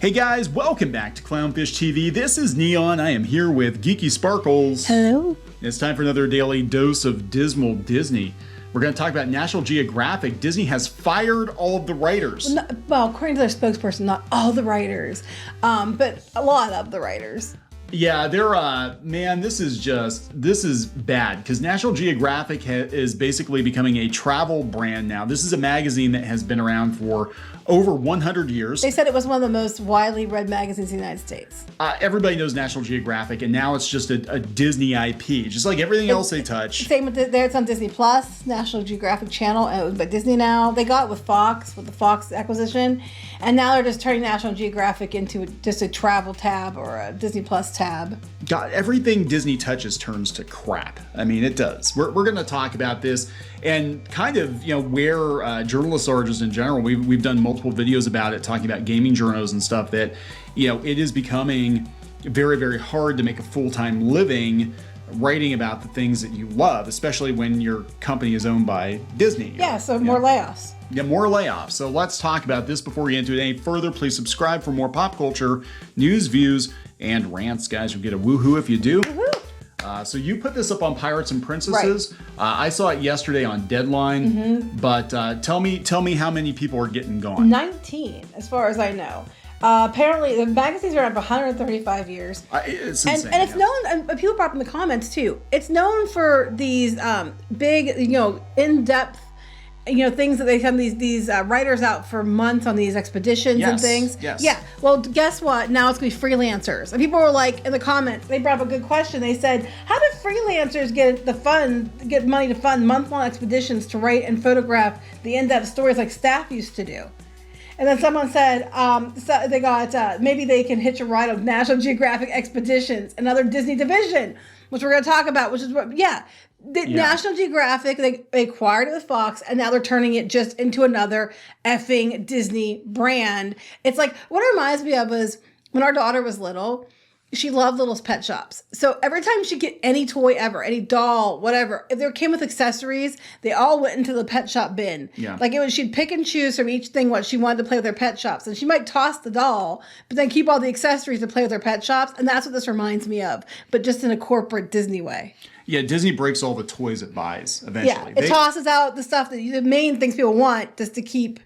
Hey guys, welcome back to Clownfish TV. This is Neon. I am here with Geeky Sparkles. Hello. It's time for another daily dose of dismal Disney. We're going to talk about National Geographic. Disney has fired all of the writers. Well, according to their spokesperson, not all the writers, but a lot of the writers. Yeah, man, this is bad because National Geographic is basically becoming a travel brand now. This is a magazine that has been around for over 100 years. They said it was one of the most widely read magazines in the United States. Everybody knows National Geographic, and now it's just a Disney IP, just like everything else they touch. Same with it's on Disney Plus, National Geographic Channel, and it was by Disney now. They got it with Fox, with the Fox acquisition, and now they're just turning National Geographic into just a travel tab or a Disney Plus tab. God, everything Disney touches turns to crap. I mean, it does. We're going to talk about this and kind of, where journalists are just in general. We've done multiple videos about it, talking about gaming journals and stuff that, it is becoming very, very hard to make a full-time living writing about the things that you love, especially when your company is owned by Disney. Yeah, so more layoffs. Yeah, more layoffs. So let's talk about this before we get into it any further. Please subscribe for more pop culture, news, views, and rants. Guys, you'll get a woohoo if you do. Woohoo! So you put this up on Pirates and Princesses. Right. I saw it yesterday on Deadline, but tell me how many people are getting gone. 19, as far as I know. Apparently, the magazine's around for 135 years. It's insane. And it's known, and people brought up in the comments too, it's known for these big, in-depth, things that they send these writers out for months on these expeditions and things. Yes. Yeah. Well, guess what? Now it's going to be freelancers. And people were like, in the comments, they brought up a good question. They said, how do freelancers get money to fund month-long expeditions to write and photograph the in-depth stories like staff used to do? And then someone said so they got maybe they can hitch a ride on National Geographic Expeditions, another Disney division, which we're going to talk about, which is what, National Geographic, they acquired it with Fox, and now they're turning it just into another effing Disney brand. It's like, what it reminds me of was when our daughter was little, she loved little pet shops. So every time she'd get any toy ever, any doll, whatever, if they came with accessories, they all went into the pet shop bin. Yeah. Like she'd pick and choose from each thing what she wanted to play with her pet shops. And she might toss the doll, but then keep all the accessories to play with her pet shops. And that's what this reminds me of, but just in a corporate Disney way. Yeah, Disney breaks all the toys it buys eventually. Yeah, it tosses out the stuff the main things people want just to keep,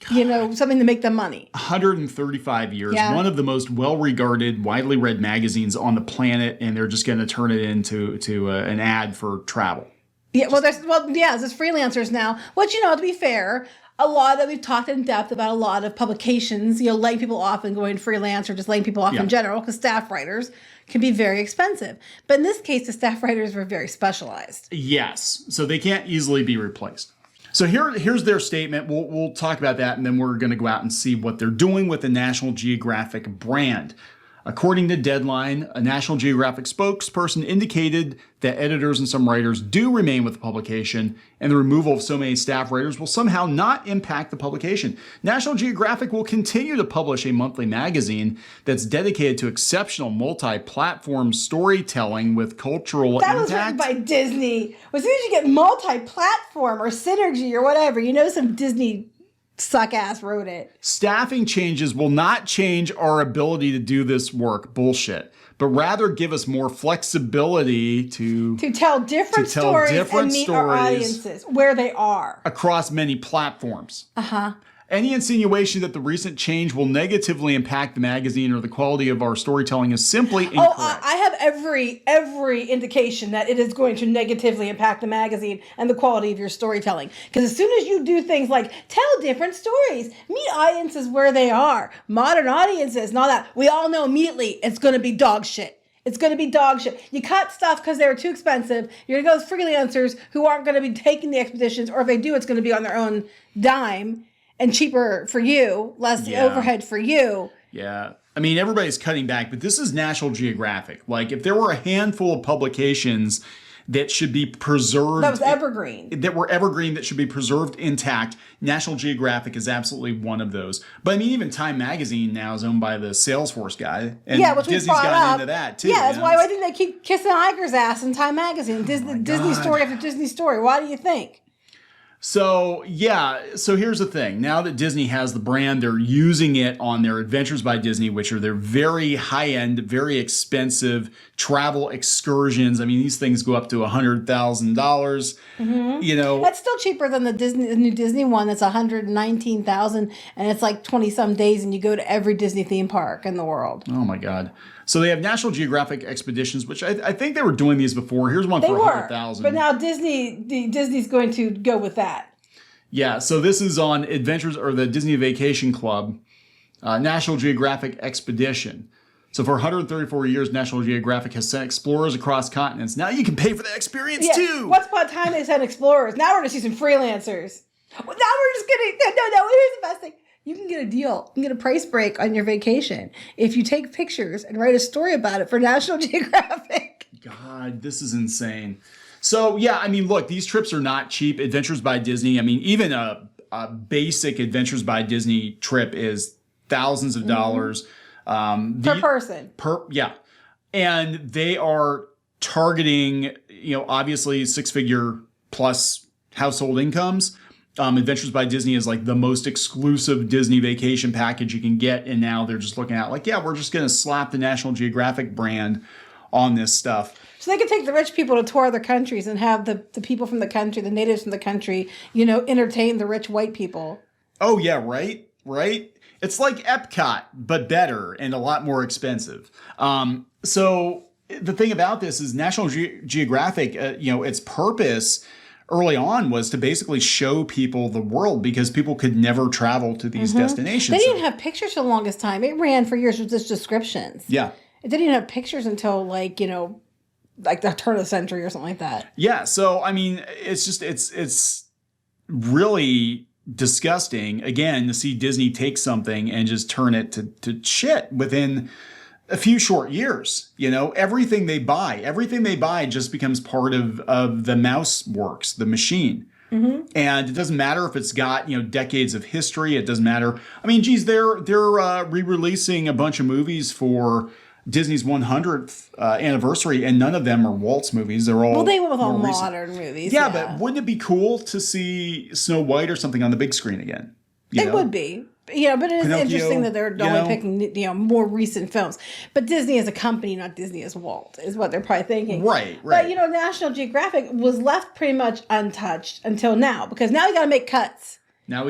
something to make them money. 135 years, Yeah. One of the most well-regarded, widely read magazines on the planet, and they're just going to turn it into an ad for travel. Yeah, there's freelancers now. Which, to be fair, we've talked in depth about a lot of publications, laying people off and going freelance or just laying people off in general, because staff writers can be very expensive. But in this case, the staff writers were very specialized. Yes, so they can't easily be replaced. So here's their statement. We'll talk about that, and then we're going to go out and see what they're doing with the National Geographic brand. According to Deadline, a National Geographic spokesperson indicated that editors and some writers do remain with the publication, and the removal of so many staff writers will somehow not impact the publication. National Geographic will continue to publish a monthly magazine that's dedicated to exceptional multi-platform storytelling with cultural That impact. was written by Disney. As soon as you get multi-platform or synergy or whatever, some Disney suck-ass wrote it. Staffing changes will not change our ability to do this work. Bullshit. But rather give us more flexibility to tell different stories and meet our audiences where they are. Across many platforms. Uh-huh. Any insinuation that the recent change will negatively impact the magazine or the quality of our storytelling is simply incorrect. I have every indication that it is going to negatively impact the magazine and the quality of your storytelling. Because as soon as you do things like tell different stories, meet audiences where they are, modern audiences and all that, we all know immediately it's going to be dog shit. It's going to be dog shit. You cut stuff because they're too expensive. You're going to go with freelancers who aren't going to be taking the expeditions, or if they do, it's going to be on their own dime. And cheaper for you, less overhead for you. Yeah. I mean, everybody's cutting back, but this is National Geographic. Like, if there were a handful of publications that should be preserved. That was evergreen. That were evergreen, that should be preserved intact, National Geographic is absolutely one of those. But I mean, even Time Magazine now is owned by the Salesforce guy. And which Disney's we brought gotten up. into that, too. Yeah, that's why I think they keep kissing Iger's ass in Time Magazine. Disney story after Disney story. Why do you think? So yeah, so here's the thing. Now that Disney has the brand, they're using it on their Adventures by Disney, which are their very high-end, very expensive travel excursions. I mean, these things go up to $100,000. You know, That's still cheaper than the new Disney one. That's $119,000, and it's like 20 some days, and you go to every Disney theme park in the world. oh my God. So they have National Geographic expeditions, which I think they were doing these before. Here's one They for were, 100,000. but now Disney's going to go with that. Yeah, so this is on Adventures or the Disney Vacation Club, National Geographic Expedition. So for 134 years, National Geographic has sent explorers across continents. Now you can pay for that experience too. Once upon a time, they sent explorers. Now we're going to see some freelancers. Now we're just going to... No, here's the best thing. You can get a deal. You can get a price break on your vacation if you take pictures and write a story about it for National Geographic. God, this is insane. So yeah, I mean, look, these trips are not cheap. Adventures by Disney. I mean, even a basic Adventures by Disney trip is thousands of dollars. Per person. Yeah. And they are targeting, obviously 6-figure plus household incomes. Adventures by Disney is like the most exclusive Disney vacation package you can get. And now they're just looking at like, yeah, we're just going to slap the National Geographic brand on this stuff. So they can take the rich people to tour other countries and have the people from the country, the natives from the country, entertain the rich white people. Oh, yeah, right? It's like Epcot, but better and a lot more expensive. So the thing about this is National Geographic, its purpose early on was to basically show people the world because people could never travel to these destinations. They didn't have pictures for the longest time. It ran for years with just descriptions. Yeah. It didn't even have pictures until like the turn of the century or something like that. Yeah. So, I mean, it's really disgusting, again, to see Disney take something and just turn it to shit within a few short years. Everything they buy just becomes part of the mouse works, the machine. And it doesn't matter if it's got, decades of history. It doesn't matter. I mean, geez, they're re-releasing a bunch of movies for Disney's 100th anniversary, and none of them are Walt's movies. They're all they went with all recent. modern movies. Yeah, but wouldn't it be cool to see Snow White or something on the big screen again? It would be. But it is Pinocchio, interesting that they're only picking, more recent films. But Disney as a company, not Disney as Walt, is what they're probably thinking. Right. But, National Geographic was left pretty much untouched until now, because now we got to make cuts. Yeah,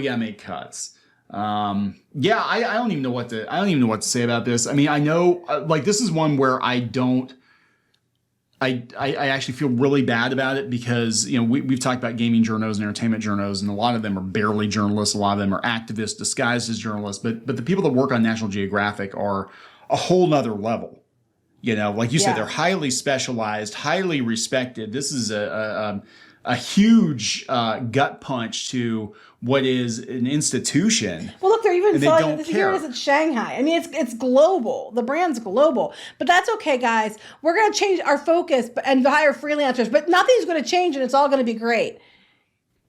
I don't even know what to say about this. I mean, I know this is one where I actually feel really bad about it because, we've talked about gaming journos and entertainment journos, and a lot of them are barely journalists. A lot of them are activists disguised as journalists. But the people that work on National Geographic are a whole nother level. Like you said, they're highly specialized, highly respected. This is a huge gut punch to what is an institution. Well, look, they're even selling this year. It is in Shanghai. I mean, it's global. The brand's global, but that's okay, guys. We're going to change our focus and hire freelancers, but nothing's going to change, and it's all going to be great.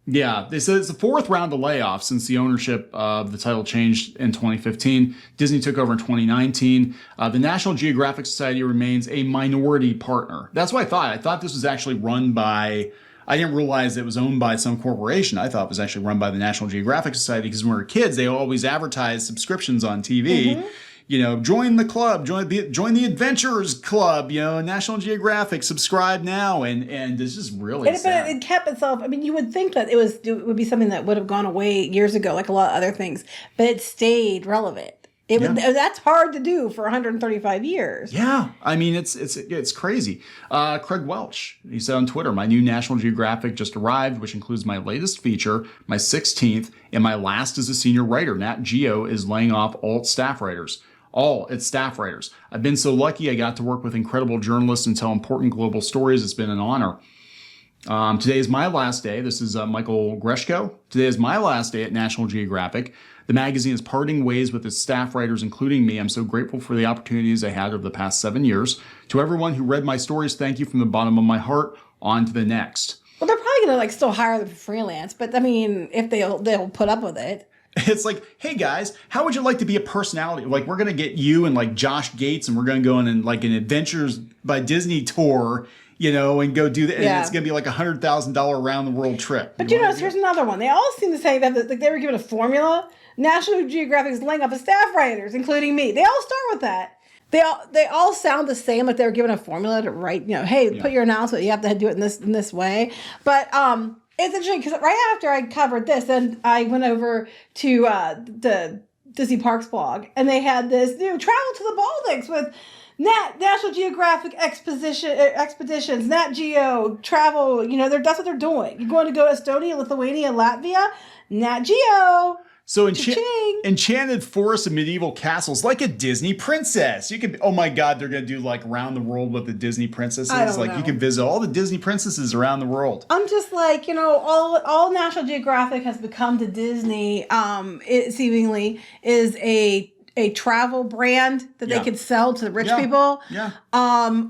Yeah, they said it's the fourth round of layoffs since the ownership of the title changed in 2015. Disney took over in 2019. The National Geographic Society remains a minority partner. That's what I thought. I thought this was actually run by... I didn't realize it was owned by some corporation. I thought it was actually run by the National Geographic Society because when we were kids, they always advertised subscriptions on TV. Join the club, join the Adventurers Club, National Geographic, subscribe now. And it's just really sad. But it kept itself. I mean, you would think that it would be something that would have gone away years ago, like a lot of other things, but it stayed relevant. That's hard to do for 135 years. Yeah, I mean it's crazy. Craig Welch, he said on Twitter, my new National Geographic just arrived, which includes my latest feature, my 16th, and my last as a senior writer. Nat Geo is laying off all its staff writers. I've been so lucky I got to work with incredible journalists and tell important global stories. It's been an honor. Today is my last day. This is Michael Greshko. Today is my last day at National Geographic. The magazine is parting ways with its staff writers, including me. I'm so grateful for the opportunities I had over the past 7 years. To everyone who read my stories, thank you from the bottom of my heart. On to the next. Well, they're probably going to still hire them for freelance, but I mean, if they'll put up with it. It's like, hey guys, how would you like to be a personality? Like, we're going to get you and like Josh Gates, and we're going to go on like an Adventures by Disney tour and go do that. Yeah. And it's going to be like $100,000 around the world trip. But here's another one. They all seem to say that they were given a formula. National Geographic is laying off its staff writers, including me. They all start with that. They all sound the same, like they were given a formula to write. Hey, put your announcement. You have to do it in this way. But it's interesting because right after I covered this, then I went over to the Disney Parks blog, and they had this new travel to the Baltics with National Geographic expeditions, Nat Geo travel. That's what they're doing. You're going to go to Estonia, Lithuania, Latvia, Nat Geo. So enchanted forests and medieval castles, like a Disney princess. You could, oh my God, they're going to do like around the world with the Disney princesses. I don't know. You can visit all the Disney princesses around the world. I'm just like, all National Geographic has become to Disney, it seemingly is a travel brand that they could sell to the rich people. Yeah.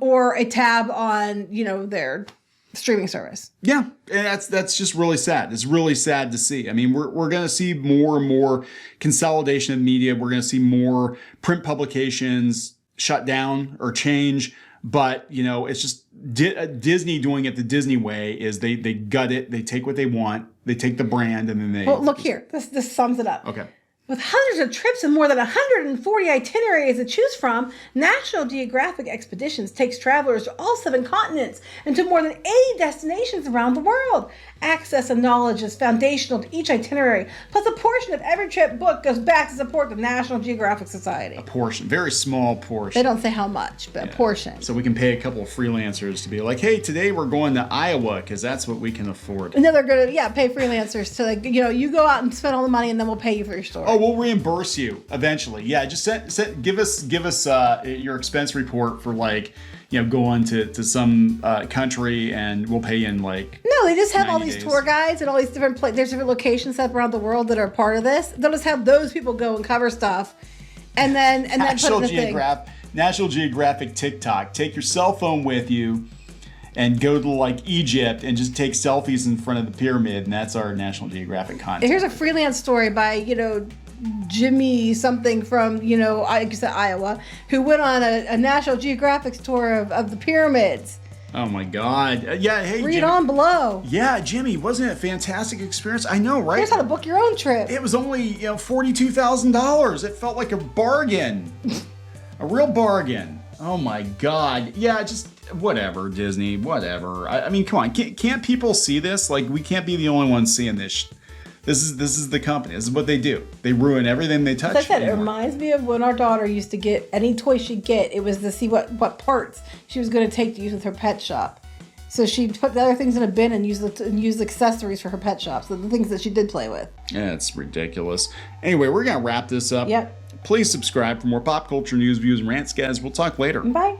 Or a tab on, their streaming service. Yeah, and that's just really sad. It's really sad to see. I mean, we're going to see more and more consolidation of media. We're going to see more print publications shut down or change. But it's just Disney doing it the Disney way. Is they gut it. They take what they want. They take the brand and then they. Well, look here. This sums it up. Okay. With hundreds of trips and more than 140 itineraries to choose from, National Geographic Expeditions takes travelers to all 7 continents and to more than 80 destinations around the world. Access and knowledge is foundational to each itinerary, plus a portion of every trip booked goes back to support the National Geographic Society. A portion, very small portion. They don't say how much, but a portion. So we can pay a couple of freelancers to be like, hey, today we're going to Iowa because that's what we can afford. And then they're going to, pay freelancers to, you go out and spend all the money and then we'll pay you for your story. Oh, we'll reimburse you eventually. Yeah, just give us your expense report for going to some country and we'll pay you in No, they just have all these days. tour guides and all these different there's different locations set up around the world that are part of this. They'll just have those people go and cover stuff, and then put in the thing. National Geographic TikTok. Take your cell phone with you and go to Egypt and just take selfies in front of the pyramid, and that's our National Geographic content. Here's a freelance story by Jimmy something from Iowa, who went on a National Geographic tour of the pyramids. Oh my God! Hey, read Jimmy. on below. Yeah, Jimmy, wasn't it a fantastic experience? I know, right? Here's how to book your own trip. It was only $42,000. It felt like a bargain, a real bargain. Oh my God! Yeah, just whatever, Disney, whatever. I mean, come on, can't people see this? We can't be the only ones seeing this. This is the company. This is what they do. They ruin everything they touch. Like I said, it reminds me of when our daughter used to get any toy she'd get. It was to see what parts she was going to take to use with her pet shop. So she'd put the other things in a bin and use accessories for her pet shop. So the things that she did play with. Yeah, it's ridiculous. Anyway, we're going to wrap this up. Yep. Please subscribe for more pop culture news, views, and rants, guys. We'll talk later. Bye.